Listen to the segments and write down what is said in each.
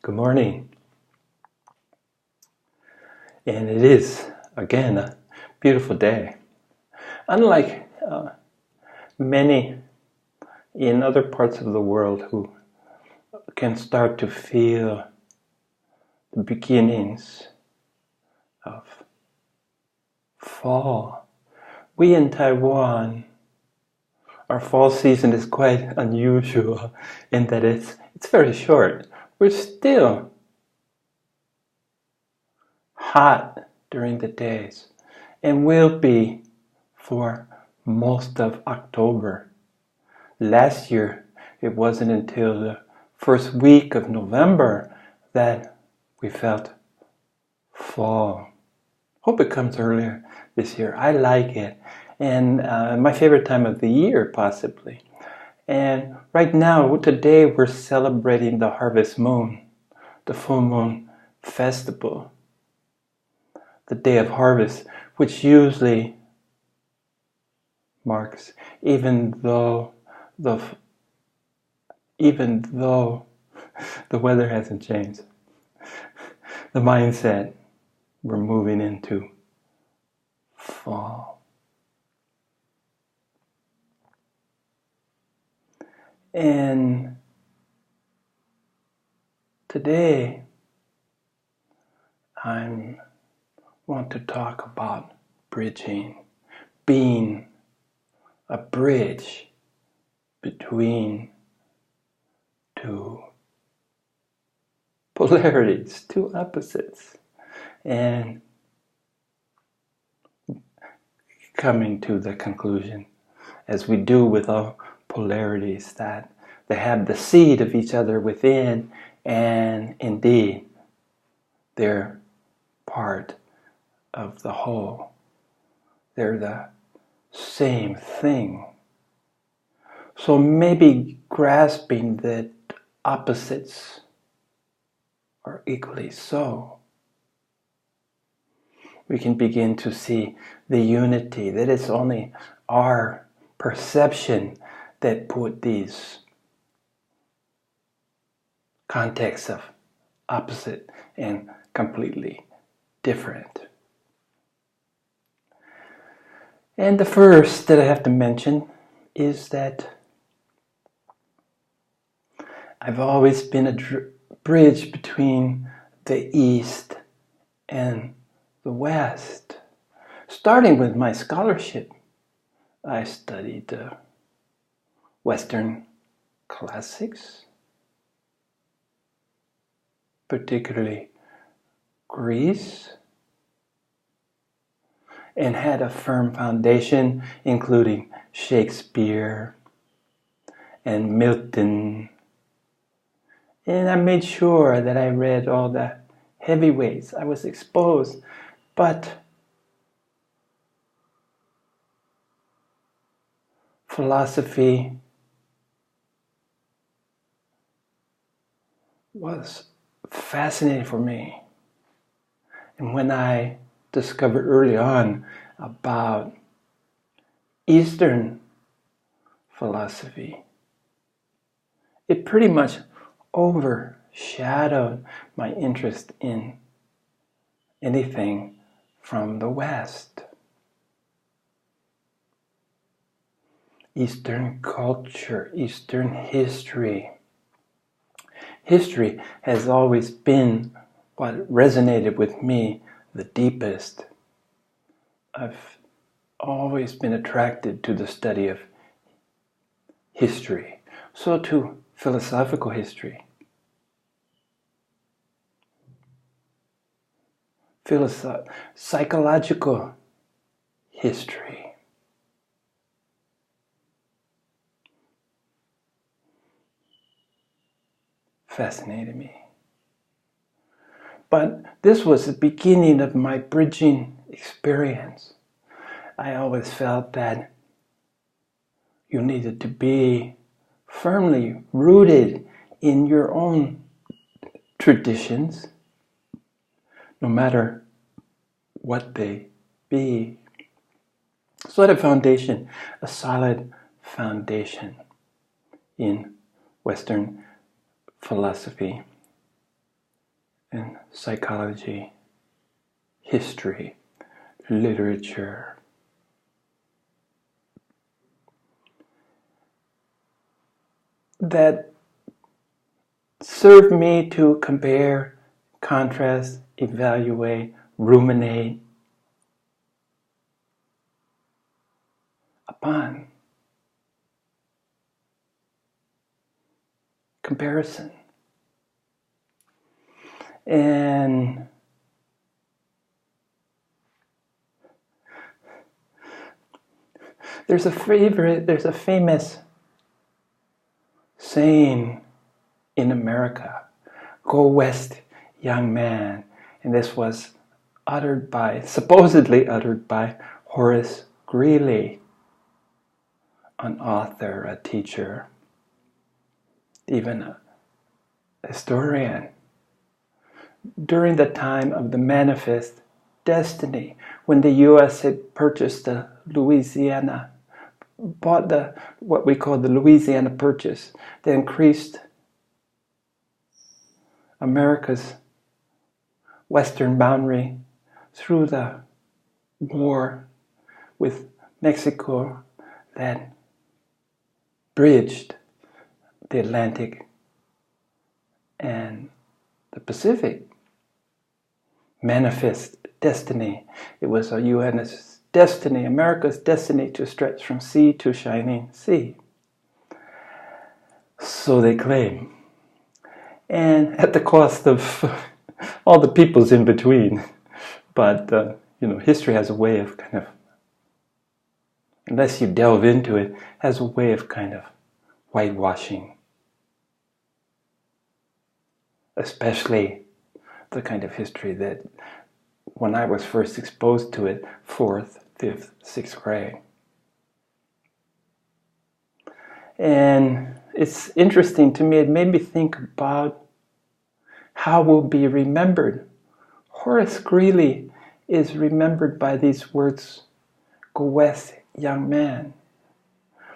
Good morning. And it is, again, a beautiful day. Unlike many in other parts of the world who can start to feel the beginnings of fall, we in Taiwan, our fall season is quite unusual in that it's very short. We're still hot during the days and will be for most of October. Last year, it wasn't until the first week of November that we felt fall. Hope it comes earlier this year. I like it. And my favorite time of the year, possibly. And right now, today, we're celebrating the harvest moon, the full moon festival, the day of harvest, which usually marks, even though the weather hasn't changed, the mindset, we're moving into fall. And today, I want to talk about bridging, being a bridge between two polarities, two opposites, and coming to the conclusion, as we do with all polarities, that they have the seed of each other within, and indeed they're part of the whole. They're the same thing. So maybe grasping that opposites are equally so, we can begin to see the unity, that it's only our perception that put these contexts of opposite and completely different. And the first that I have to mention is that I've always been a bridge between the East and the West. Starting with my scholarship, I studied Western classics, particularly Greece, and had a firm foundation including Shakespeare and Milton. And I made sure that I read all the heavyweights. I was exposed, but philosophy was fascinating for me. And when I discovered early on about Eastern philosophy, it pretty much overshadowed my interest in anything from the West. Eastern culture, Eastern history. History has always been what resonated with me the deepest. I've always been attracted to the study of history, so to philosophical history, psychological history. Fascinated me. But this was the beginning of my bridging experience. I always felt that you needed to be firmly rooted in your own traditions, no matter what they be. So I had a foundation, a solid foundation in Western philosophy. in psychology, history, literature. That serve me to compare, contrast, evaluate, ruminate upon. Comparison. And there's a famous saying in America, "Go west, young man." And this was supposedly uttered by Horace Greeley, an author, a teacher, even a historian, during the time of the Manifest Destiny, when the U.S. had purchased the Louisiana, bought what we call the Louisiana Purchase, that increased America's western boundary through the war with Mexico that bridged the Atlantic and the Pacific. Manifest destiny. It was a U.S. destiny, America's destiny, to stretch from sea to shining sea. So they claim. And at the cost of all the peoples in between. But, history has a way of kind of, unless you delve into it, has a way of kind of whitewashing. Especially the kind of history that, when I was first exposed to it, 4th, 5th, 6th grade. And it's interesting to me, it made me think about how we'll be remembered. Horace Greeley is remembered by these words, "Go west, young man."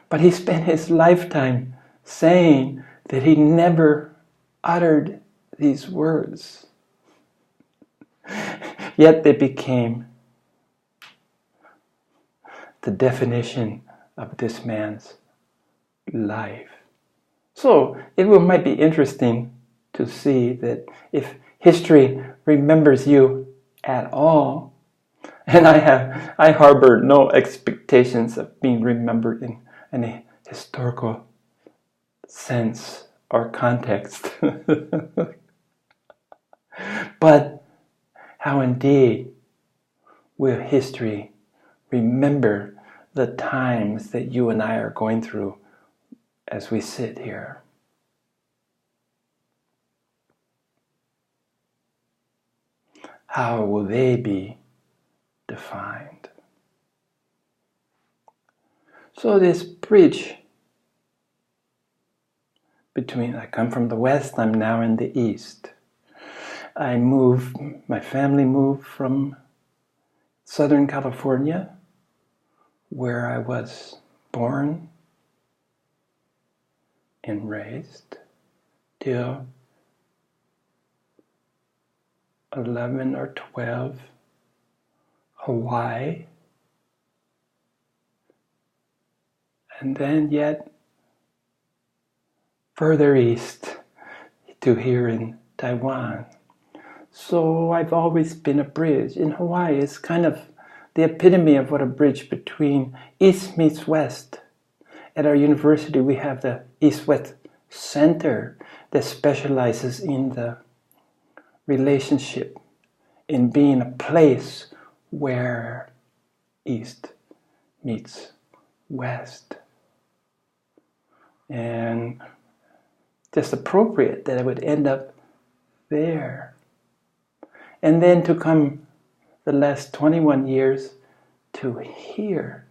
But he spent his lifetime saying that he never uttered these words. Yet they became the definition of this man's life. So it might be interesting to see that if history remembers you at all, and I harbor no expectations of being remembered in any historical sense or context, but how indeed will history remember the times that you and I are going through as we sit here. How will they be defined? So this bridge between, I come from the West, I'm now in the East. My family moved from Southern California, where I was born and raised, till 11 or 12, Hawaii, and then yet further east to here in Taiwan. So I've always been a bridge. In Hawaii, it's kind of the epitome of what a bridge between East meets West. At our university, we have the East-West Center that specializes in the relationship, in being a place where East meets West. And just appropriate that I would end up there. And then to come the last 21 years to here.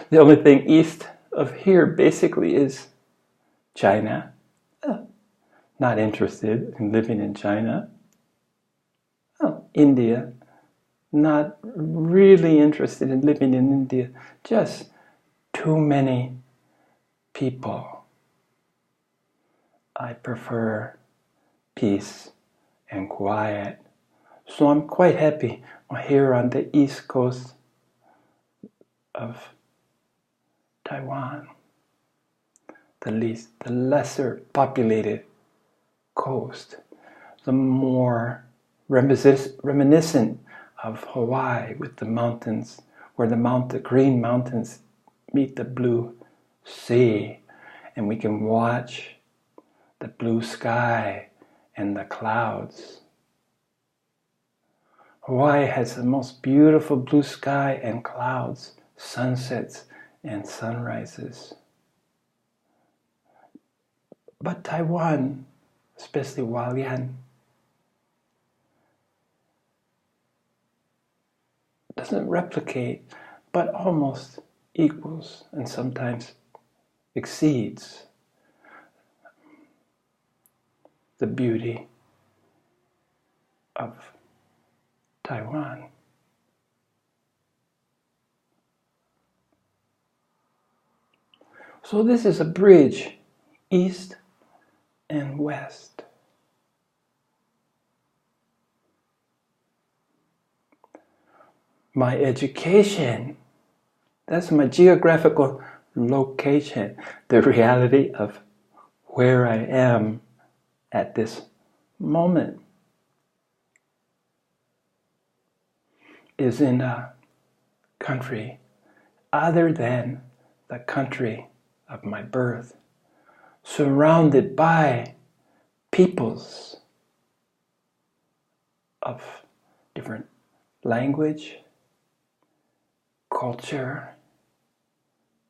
The only thing east of here basically is China. Not interested in living in China. India. Not really interested in living in India. Just too many people. I prefer peace and quiet. So I'm quite happy here on the east coast of Taiwan, the lesser populated coast, the more reminiscent of Hawaii with the mountains, where the green mountains meet the blue sea, and we can watch the blue sky and the clouds. Hawaii has the most beautiful blue sky and clouds, sunsets and sunrises. But Taiwan, especially Hualien, doesn't replicate, but almost equals and sometimes exceeds the beauty of Taiwan. So this is a bridge, east and west. My education, that's my geographical location, the reality of where I am at this moment, is in a country other than the country of my birth, surrounded by peoples of different language, culture,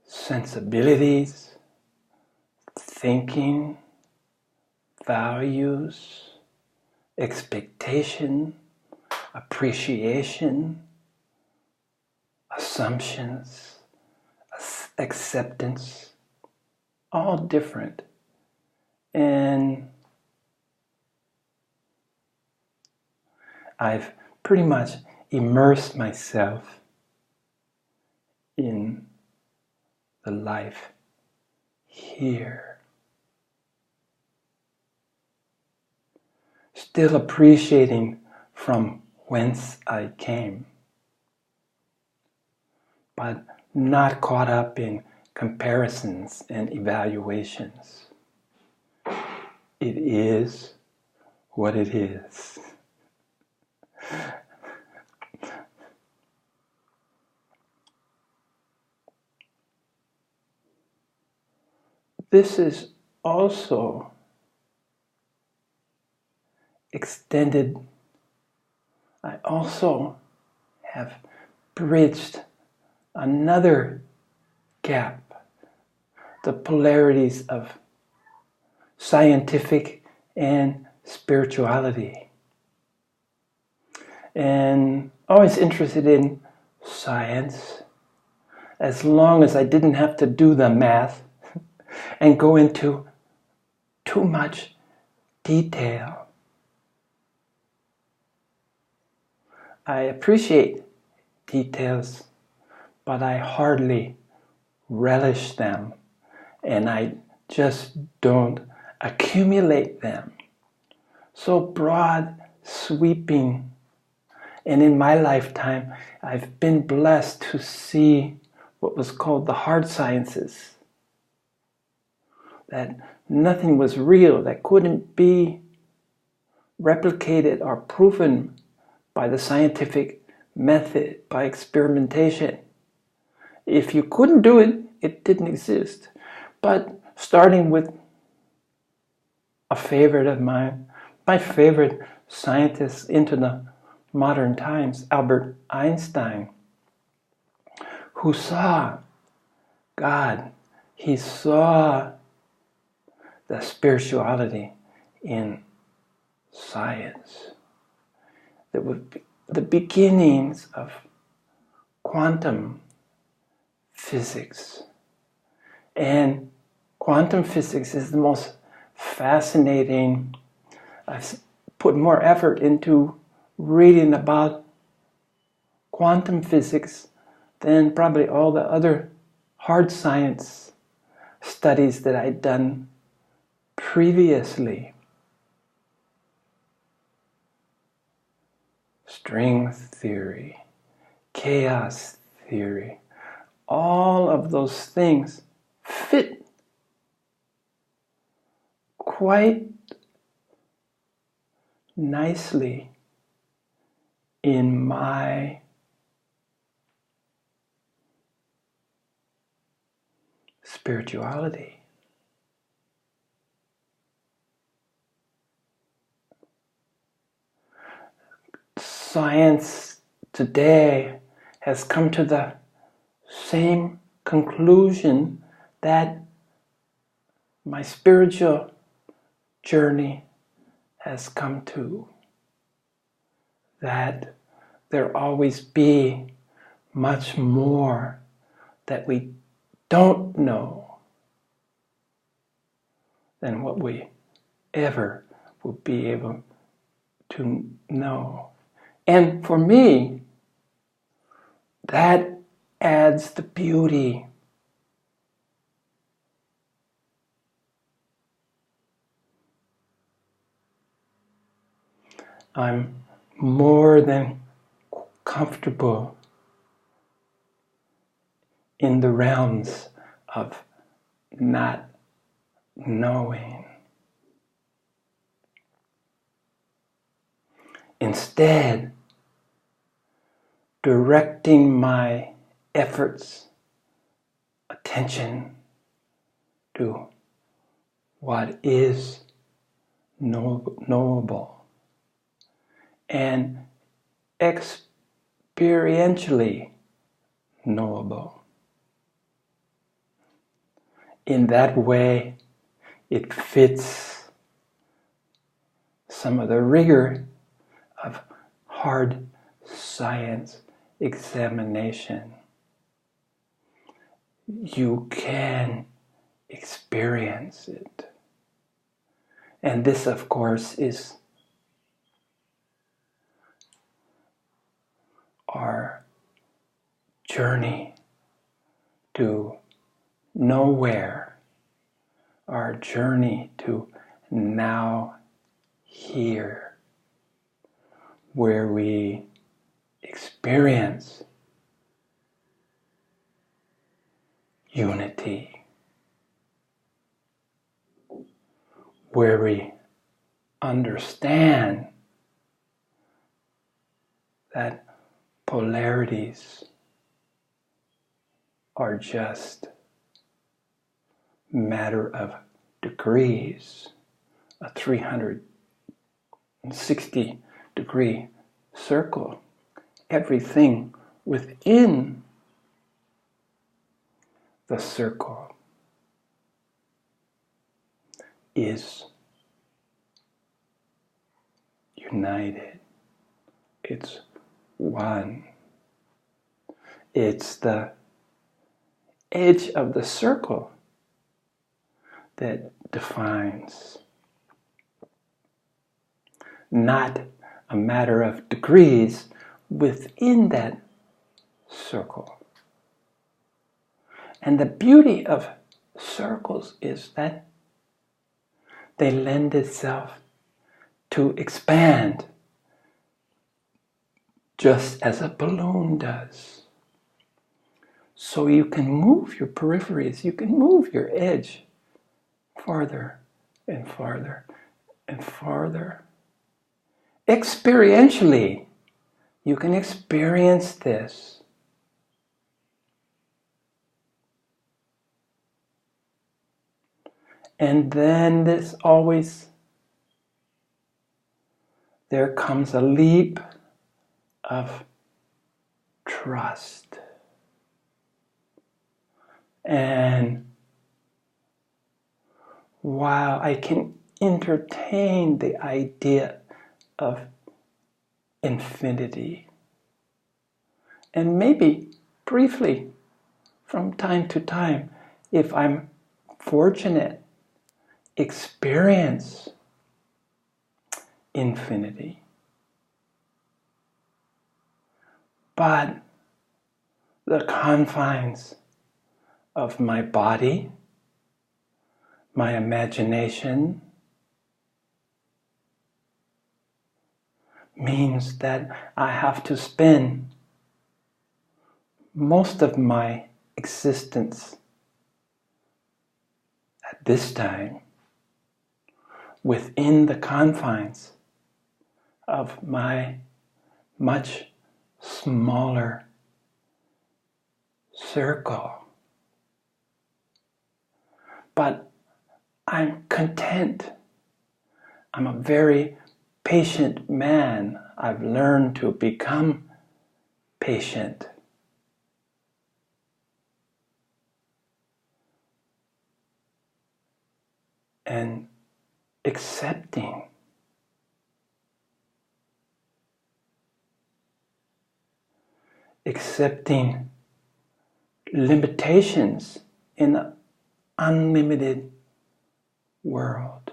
sensibilities, thinking, values, expectation, appreciation, assumptions, acceptance, all different. And I've pretty much immersed myself in the life here. Still appreciating from whence I came, but not caught up in comparisons and evaluations. It is what it is. This is also extended. I also have bridged another gap, the polarities of scientific and spirituality. And always interested in science, as long as I didn't have to do the math and go into too much detail. I appreciate details, but I hardly relish them, and I just don't accumulate them. So broad, sweeping, and in my lifetime, I've been blessed to see what was called the hard sciences, that nothing was real, that couldn't be replicated or proven by the scientific method, by experimentation. If you couldn't do it, it didn't exist. But starting with a favorite of mine, my favorite scientist into the modern times, Albert Einstein, who saw God. He saw the spirituality in science. That would be the beginnings of quantum physics. And quantum physics is the most fascinating. I've put more effort into reading about quantum physics than probably all the other hard science studies that I'd done previously. string theory, chaos theory, all of those things fit quite nicely in my spirituality. Science today has come to the same conclusion that my spiritual journey has come to, that there always be much more that we don't know than what we ever will be able to know. And for me, that adds the beauty. I'm more than comfortable in the realms of not knowing. Instead, directing my efforts, attention to what is knowable and experientially knowable. In that way, it fits some of the rigor of hard science examination. You can experience it. And this, of course, is our journey to nowhere, our journey to now here, where we experience unity, where we understand that polarities are just matter of degrees, a 360-degree circle. Everything within the circle is united. It's one. It's the edge of the circle that defines, not a matter of degrees within that circle. And the beauty of circles is that they lend itself to expand, just as a balloon does. So you can move your peripheries, you can move your edge farther and farther and farther. Experientially, you can experience this. And then there comes a leap of trust. And while I can entertain the idea of infinity, and maybe briefly from time to time, if I'm fortunate, experience infinity. But the confines of my body, my imagination, means that I have to spend most of my existence at this time within the confines of my much smaller circle. But I'm content. I'm a very patient man. I've learned to become patient. And accepting. Accepting limitations in an unlimited world.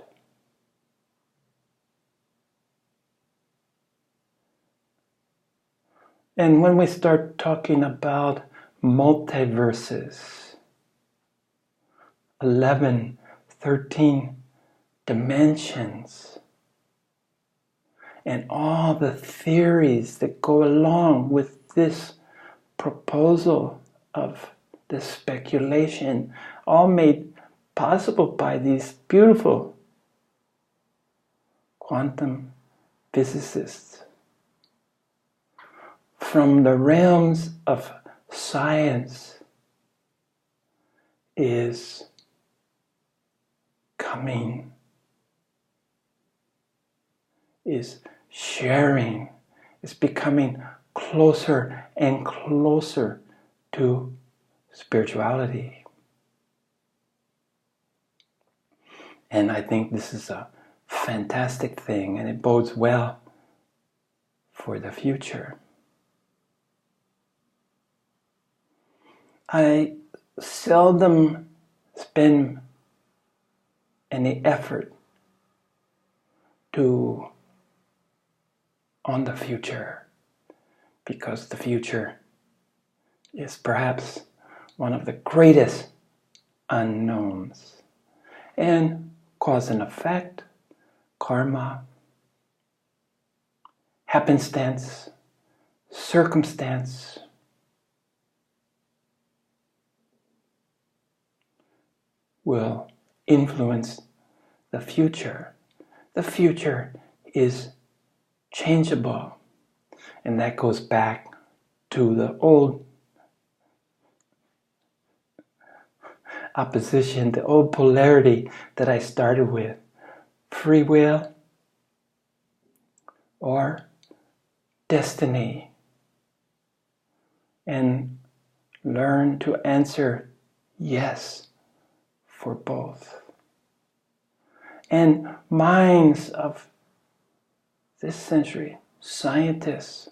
And when we start talking about multiverses, 11, 13 dimensions, and all the theories that go along with this proposal of this speculation, all made possible by these beautiful quantum physicists. From the realms of science is coming, is sharing, is becoming closer and closer to spirituality. And I think this is a fantastic thing, and it bodes well for the future. I seldom spend any effort on the future, because the future is perhaps one of the greatest unknowns. And cause and effect, karma, happenstance, circumstance, will influence the future. The future is changeable. And that goes back to the old opposition, the old polarity that I started with. Free will or destiny. And learn to answer yes for both. And minds of this century, scientists,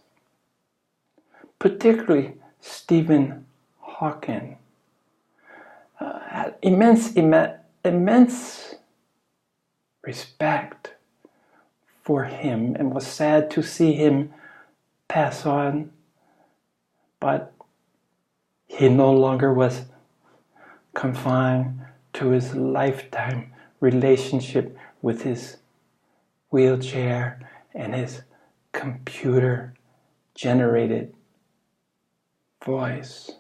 particularly Stephen Hawking, had immense respect for him, and was sad to see him pass on. But he no longer was confined to his lifetime relationship with his wheelchair and his computer-generated voice.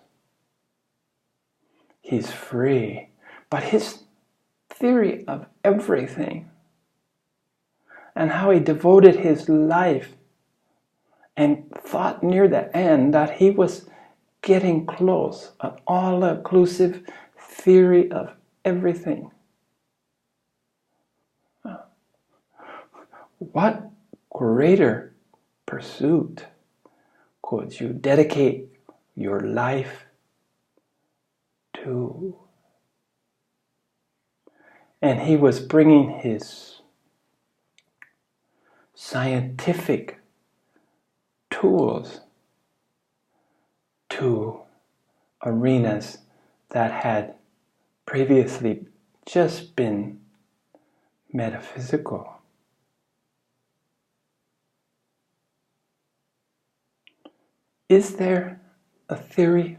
He's free. But his theory of everything and how he devoted his life and thought near the end that he was getting close, an all-inclusive theory of everything. What greater pursuit could you dedicate your life to? And he was bringing his scientific tools to arenas that had previously just been metaphysical. Is there a theory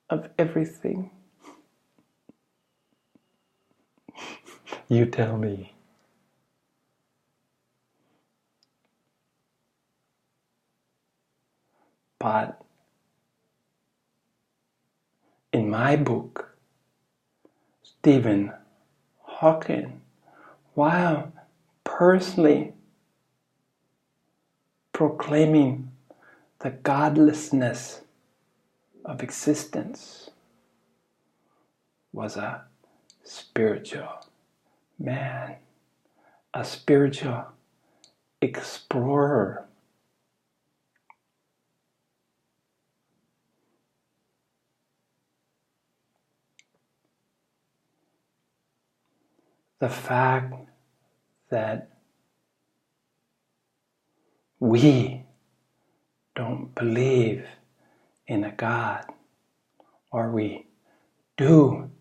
of everything? You tell me. But in my book, Stephen Hawking, while personally proclaiming the godlessness of existence, was a spiritual man, a spiritual explorer. The fact that we don't believe in a God, or we do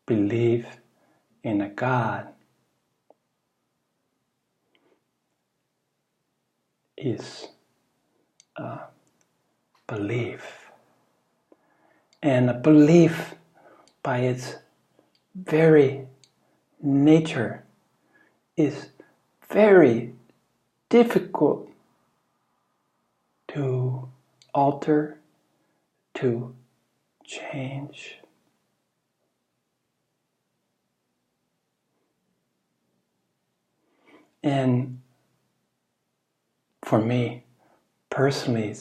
believe in a God, is a belief. And a belief, by its very nature, is very difficult to alter, to change. And for me, personally,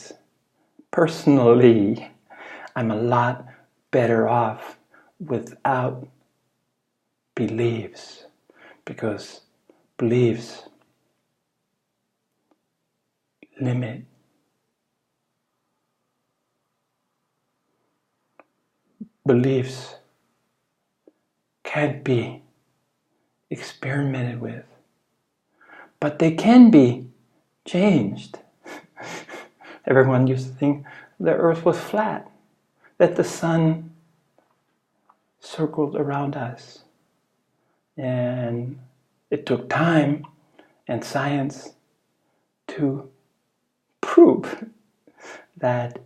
I'm a lot better off without beliefs, because beliefs limit. Beliefs can't be experimented with, but they can be changed. Everyone used to think the earth was flat, that the sun circled around us. And it took time and science to prove that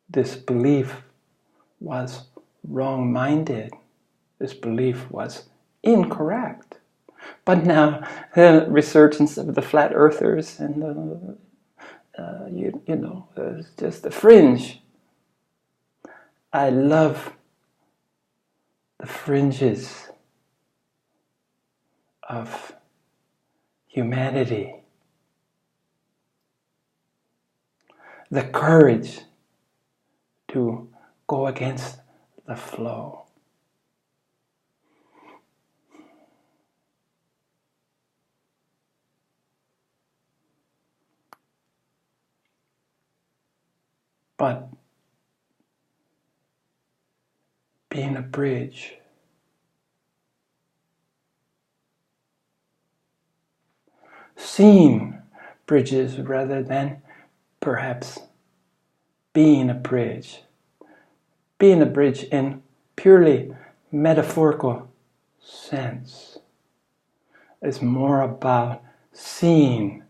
this belief was wrong-minded. This belief was incorrect. But now the resurgence of the flat earthers and it's just the fringe. I love the fringes of humanity. The courage to go against the flow. But being a bridge, seeing bridges rather than perhaps being a bridge. Being a bridge in purely metaphorical sense is more about seeing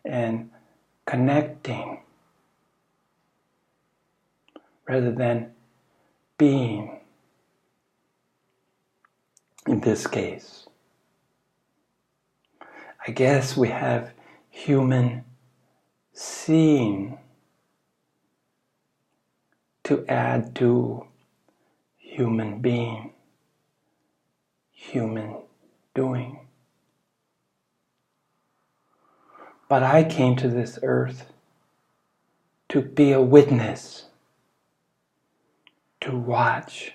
and connecting rather than being, in this case. I guess we have human seeing to add to human being, human doing. But I came to this earth to be a witness, to watch.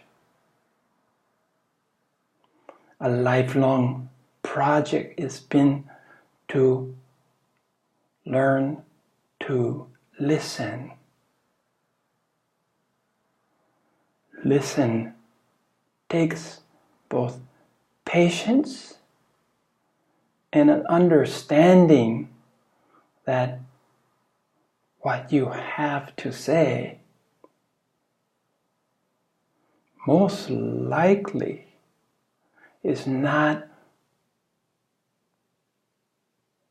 A lifelong project has been to learn to listen. Listen takes both patience and an understanding that what you have to say most likely is not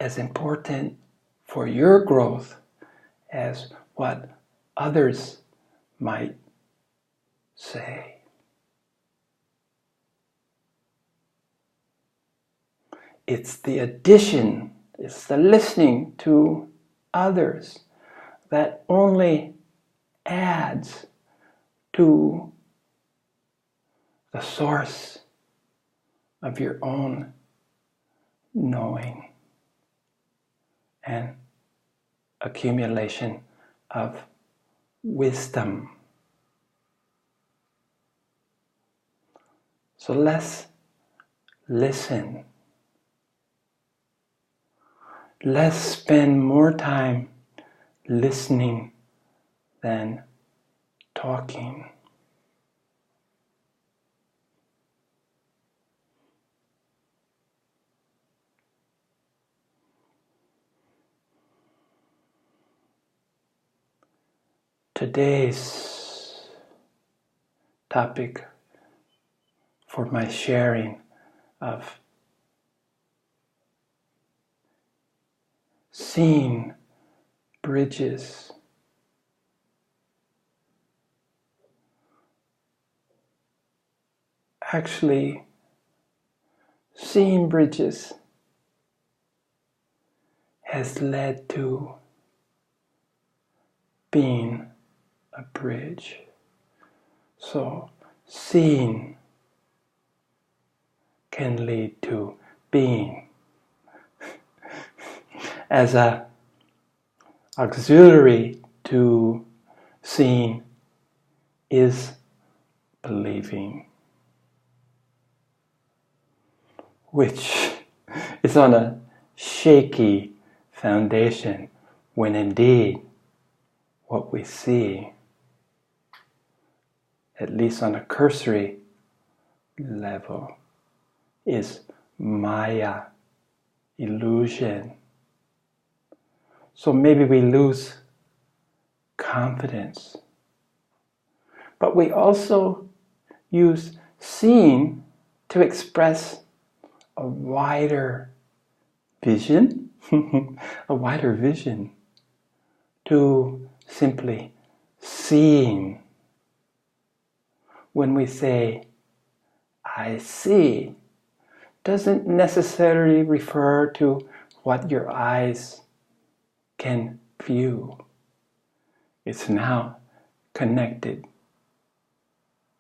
as important for your growth as what others might say. It's the addition, it's the listening to others that only adds to the source of your own knowing and accumulation of wisdom. So let's listen. Let's spend more time listening than talking. Today's topic for my sharing of seeing bridges. Actually, seeing bridges has led to being a bridge. So, seeing can lead to being. As a auxiliary to seeing is believing, which is on a shaky foundation when indeed what we see, at least on a cursory level, is Maya, illusion. So maybe we lose confidence. But we also use seeing to express a wider vision, a wider vision, to simply seeing. When we say, I see, doesn't necessarily refer to what your eyes can view. It's now connected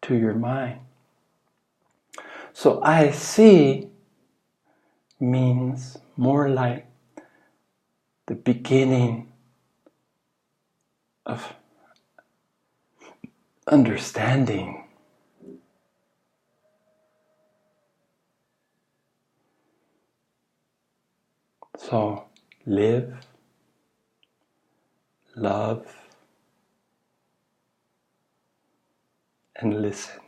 to your mind. So I see means more like the beginning of understanding. So live, love, and listen.